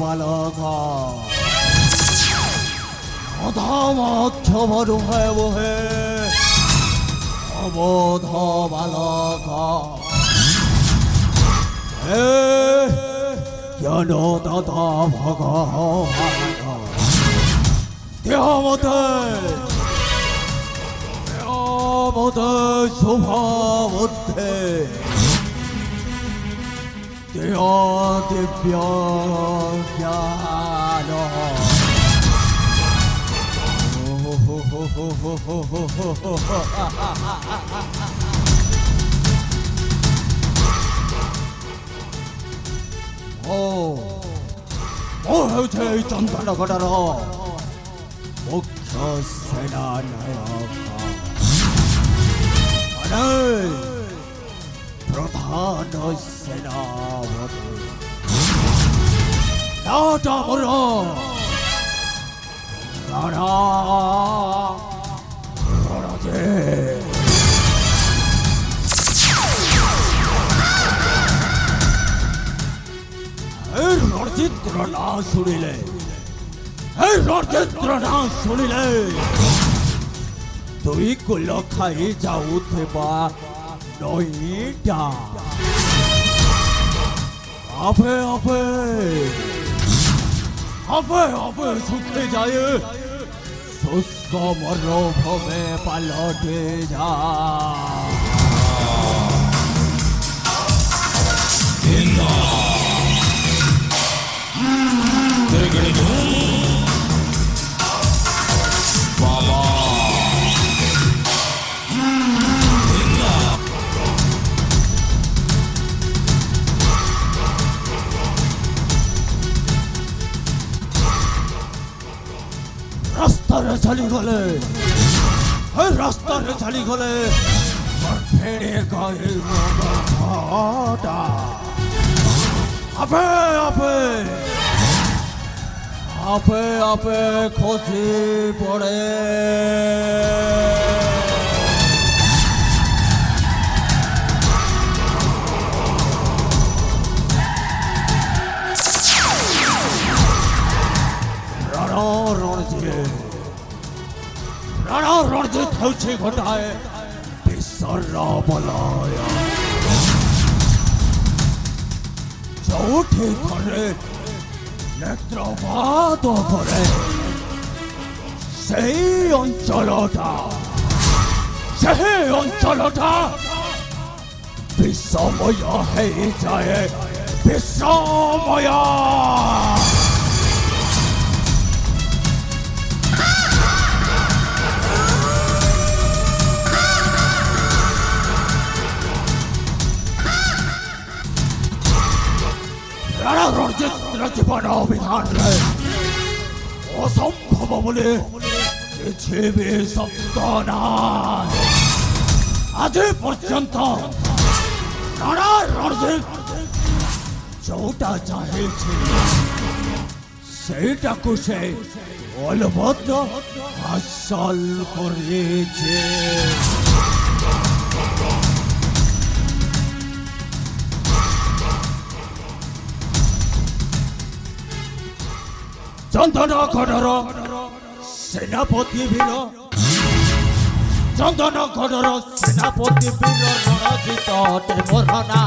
बालका अधमक्षमरु है वो है अबोध बालका ज्ञानदाता भगवान देहमते शुभावते देहा दिव्य ज्ञान चंदनगढ़ मुख्य सेनानायक प्रधान सेनापति रणजित्र ना शुणिले रणजित्र ना शुणिले तुई कुल खाई जाऊथिबा नईटा आपे आपे आपे आपे सुखे जाए शुष्क मरुभूमि पलटे जा रास्ता चली गले रास्ता चली गले फेड़े गए आपे आपे आपे आपे खोजी पड़े राणा रणजित होछे घटाए बिसरा बलाया चौथे घरे नेत्रपात करे सेई अंचलटा विषमय हे जाए विषमय राणा रणजित जीवन विधान असंभव बोले शब्द ना आज पर्यंत राणा रणजित जोटा चाहे सेटाकु से अलबत्त हासिल करेছে चंदनगढ़ सेनापति वीर चंदनगढ़ सेनापति वीर रणजित मोरना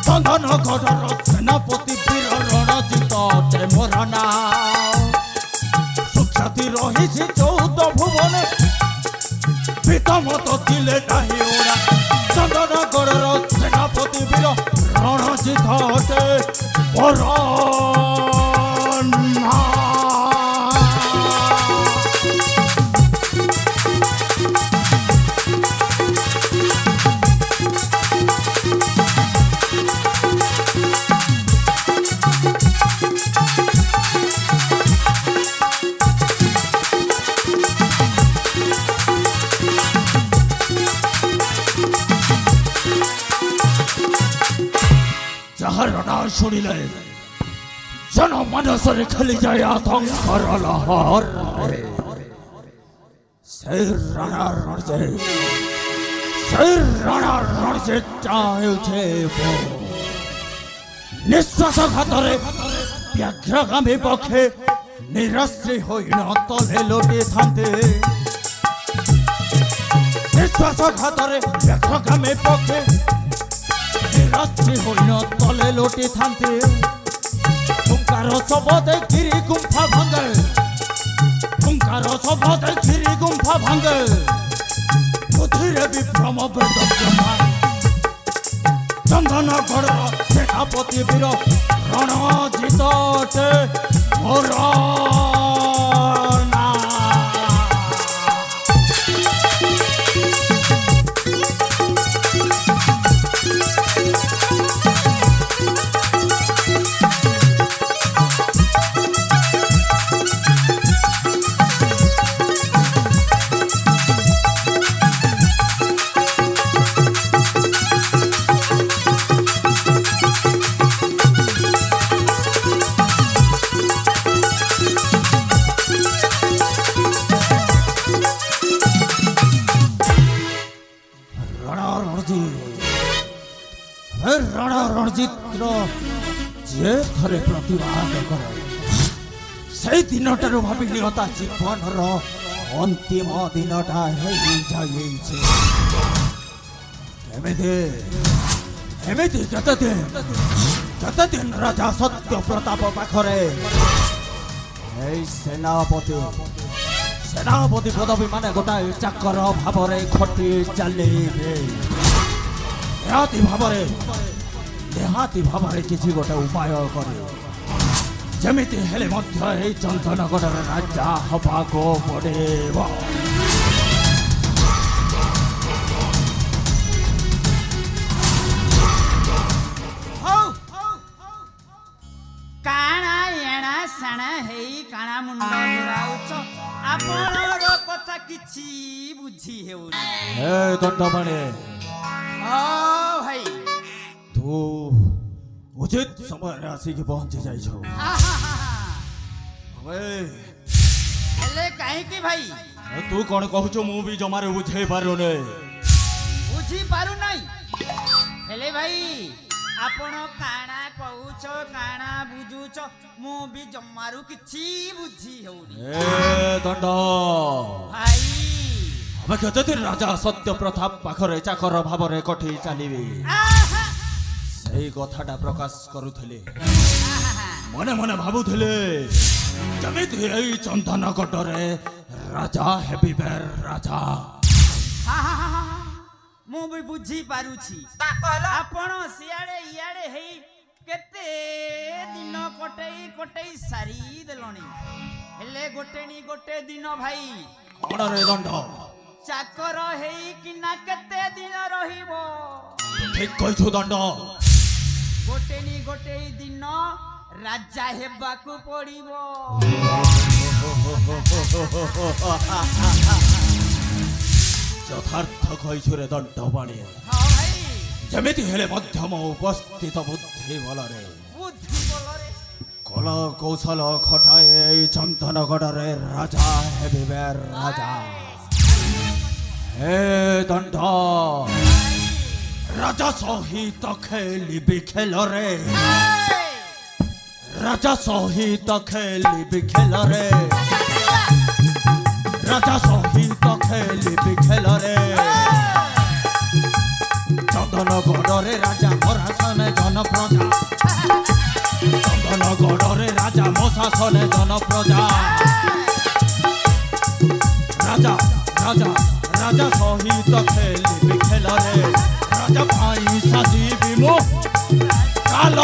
चंदनगढ़ सेनापति वीर रणजित मोरना सुख्याति रही 14 भुवन पितामत दिले नहीं ओरा चंदनगढ़ सेनापति वीर रणजित मोरना रणा शुणिले जन मनस खेली जाए आतंकर लहर से रणा रणजित चाहे ନିଶ୍ୱାସଘାତରେ ବ୍ୟାଘ୍ରଗାମୀ ପକ୍ଷେ ନିରାଶ୍ରୀ ହୋଇନ ତଳେ ଲୋଟିଥାନ୍ତି ନିଶ୍ୱାସଘାତରେ ବ୍ୟାଘ୍ରଗାମୀ ପକ୍ଷେ ନିରାଶ୍ରୀ ହୋଇନ ତଳେ ଲୋଟିଥାନ୍ତି ହୁଙ୍କାର ଶବଦେ ଗିରି ଗୁମ୍ଫା ଭାଙ୍ଗେ ହୁଙ୍କାର ଶବଦେ ଗିରି ଗୁମ୍ଫା ଭାଙ୍ଗେ ବୁଦ୍ଧିରେ ବିଭ୍ରମ ବେଦ ବ୍ରହ୍ମା ଚନ୍ଦନଗଡ଼ର ସେନାପତି ବୀର ରଣଜିତ ଅଟେ ମୋର ନାଁ। ରଣଜିତର ଯେ ଥରେ ପ୍ରତିବାଦ କରେ ସେଇ ଦିନଠାରୁ ଭାବି ନିଅତା ଜୀବନର ଅନ୍ତିମ ଦିନଟା ହେଇଯାଇଛି ଏମିତି କେତେ ଦିନ ରାଜା ସତ୍ୟ ପ୍ରତାପ ପାଖରେ ଏଇ ସେନାପତି ପଦବୀ ମାନେ ଗୋଟାଏ ଚାକର ଭାବରେ ଖଟି ଚାଲିବେ ନିହାତି ଭାବରେ କିଛି ଗୋଟେ ଉପାୟ କରେ ଯେମିତି ହେଲେ ମଧ୍ୟ ଏଇ ଚନ୍ଦନଗଡ଼ର ରାଜା ହବାକୁ ପଡ଼ିବ। କାଣା ଏଣା ସାଣା ହେଇ କାଣା ମୁଣ୍ଡ ଘୁରାଉଛ ଆପଣର କଥା କିଛି ବୁଝି ହେଉନି। ହେ ଦଣ୍ଡପାଣି ଭାଇ ତୁ ଉଚିତ ସମୟରେ ଆସିକି ପହଞ୍ଚି ଯାଇଛ ହେଲେ କାହିଁକି ଭାଇ ତୁ କଣ କହୁଛୁ ମୁଁ ବି ଜମାରେ ବୁଝେଇ ପାରୁନି ବୁଝିପାରୁନାହିଁ ହେଲେ ଭାଇ ଆପଣ କାଣା କହୁଛ କାଣା ବୁଝୁଛ ମୁଁ ବି ଜମାରୁ କିଛି ବୁଝି ହେଉନି। ଦଣ୍ଡ ଭାଇ ଆମେ କେତେଦିନ ରାଜା ସତ୍ୟ ପ୍ରତାପ ପାଖରେ ଚାକର ଭାବରେ କଟି ଚାଲିବି ସେଇ କଥାଟା ପ୍ରକାଶ କରୁଥିଲେ ମନେ ମନେ ଭାବୁଥିଲେ ଯେମିତି ଏଇ ଚନ୍ଦନଗଡ଼ରେ ରାଜା ହେବି ରାଜା। ମୁଁ ବି ବୁଝିପାରୁଛି ଆପଣ ସିଆଡ଼େ ଇଆଡ଼େ ହେଇ କେତେ ଦିନ କଟେଇ ସାରି ଦେଲଣି ହେଲେ ଗୋଟେ ଦିନ ଭାଇ କଣ ରେ ଦଣ୍ଡ ଚାକର ହେଇକିନା କେତେ ଦିନ ରହିବ? ଠିକ କହିଛୁ ଦଣ୍ଡ ଗୋଟେ ଦିନ ରାଜା ହେବାକୁ ପଡ଼ିବ। ଯଥାର୍ଥ କହିଛୁ ରେ ଦଣ୍ଡପାଣି ଯେମିତି ହେଲେ ମଧ୍ୟ ମୋ ଉପସ୍ଥିତ ବୁଦ୍ଧି ବଳରେ କଳ କୌଶଳ ଖଟାଏ ଏଇ ଚନ୍ଦନଗଡ଼ରେ ରାଜା ହେବି ରାଜା। हे दंड राजा सहित खेलिबि खेल रे राजा सहित खेलिबि खेल रे राजा सहित खेलिबि खेल रे चंदनगढ़ राजा मोरासन जन प्रजा चंदनगढ़ राजा मोशासन जन प्रजा राजा राजा राजा सहित खेलिबि खेल रे राजा भाई साजिबि मो काल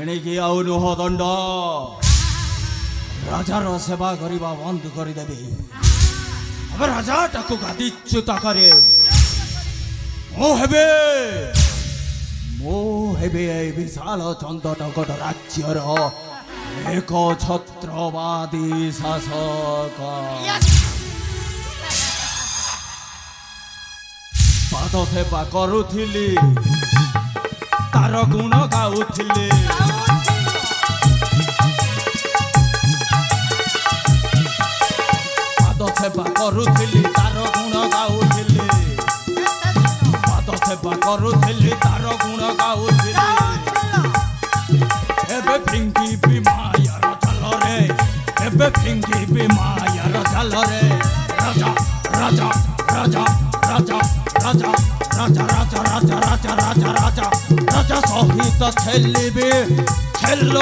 एणिकी आउ नुह दंड राजार सेवा करवा बंद करदेवी अब राजा टाकू गादीच्युत करे ମୁଁ ହେବି ଏ ବିଶାଳ ଚନ୍ଦନଗଡ଼ ରାଜ୍ୟର ଏକ ଛତ୍ରବାଦୀ ଶାସକ। ପାଦ ସେବା କରୁଥିଲି, ତାର ଗୁଣ ଗାଉଥିଲି। ପାଦ ସେବା କରୁଥିଲି, ତାର ଗୁଣ ଗାଉଥିଲି। ପାଦ ସେବା କରୁଥିଲି, ତାର ଗୁଣ ଗାଉଥିଲି। ଏବେ ଫିଙ୍ଗିବି ମାୟାର ଜାଲରେ, ଏବେ ଫିଙ୍ଗିବି ମାୟାର ଜାଲରେ। ରାଜା ରାଜା ରାଜା ରାଜା ରାଜା ରାଜା ରାଜା ରାଜା ରାଜା ରାଜା ରାଜା ରାଜା ସହିତ ଖେଳିବି ଖେଳ।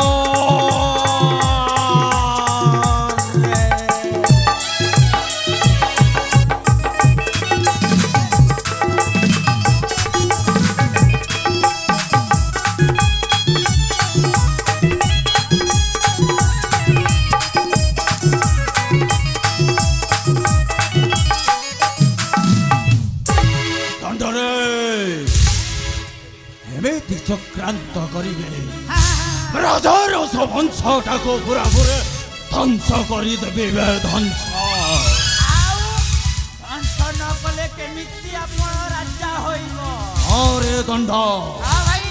ଏମିତି ଚକ୍ରାନ୍ତ କରିବେ ରାଜାର ବଂଶଟାକୁ ପୁରା ପୁରା ଧ୍ୱଂସ କରିଦେବି। ଧ୍ୱଂସ ଧ୍ୱଂସ ନ କଲେ କେମିତି ଆପଣ ରାଜା ହୋଇବ? ଅରେ ଦଣ୍ଡ, ଭାଇ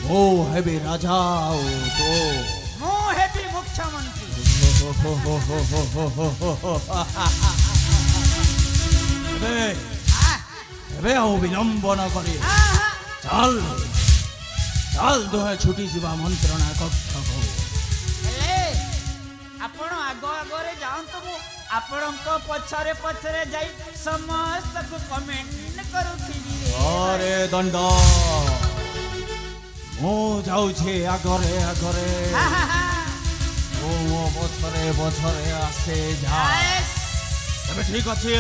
ମୁଁ ହେବି ରାଜା ଆଉ ତୁ ମୁଁ ହେବି ମୁଖ୍ୟମନ୍ତ୍ରୀ। ଏବେ ଆଉ ବିଳମ୍ବ ନ କରି ଚାଲ ଚାଲ ଦୁହେଁ ଛୁଟି ଯିବା ମନ୍ତ୍ରଣା କକ୍ଷକୁ। ହେଲେ ଆପଣ ଆଗ ଆଗରେ ଯାଆନ୍ତୁ, ମୁଁ ଆପଣଙ୍କ ପଛରେ ପଛରେ ଯାଇ ସମସ୍ତଙ୍କୁ କମେଣ୍ଟ କରୁଥିବି। ଅରେ ଦଣ୍ଡ, ମୁଁ ଯାଉଛି ଆଗରେ ଆଗରେ, ମୁଁ ମୋ ପଛରେ ପଛରେ ଆସେ। ଯା ଏବେ ଠିକ ଅଛି,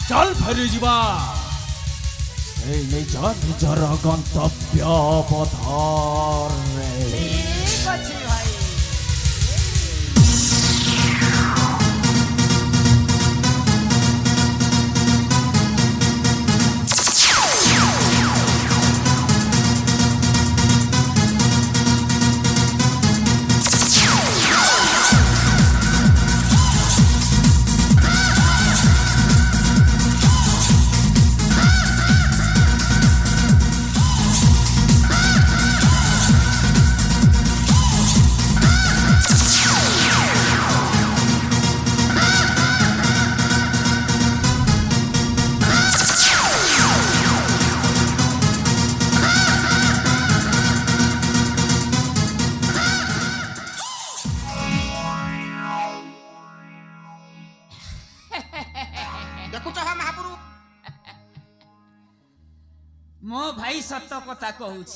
ଚାଲ ଫେରି ଯିବା ନିଜ ନିଜର ଗନ୍ତବ୍ୟ ପଥରେ। ଠିକ ଅଛି ଭାଇ। ମୋ ଭାଇ ସତ କଥା କହୁଛି।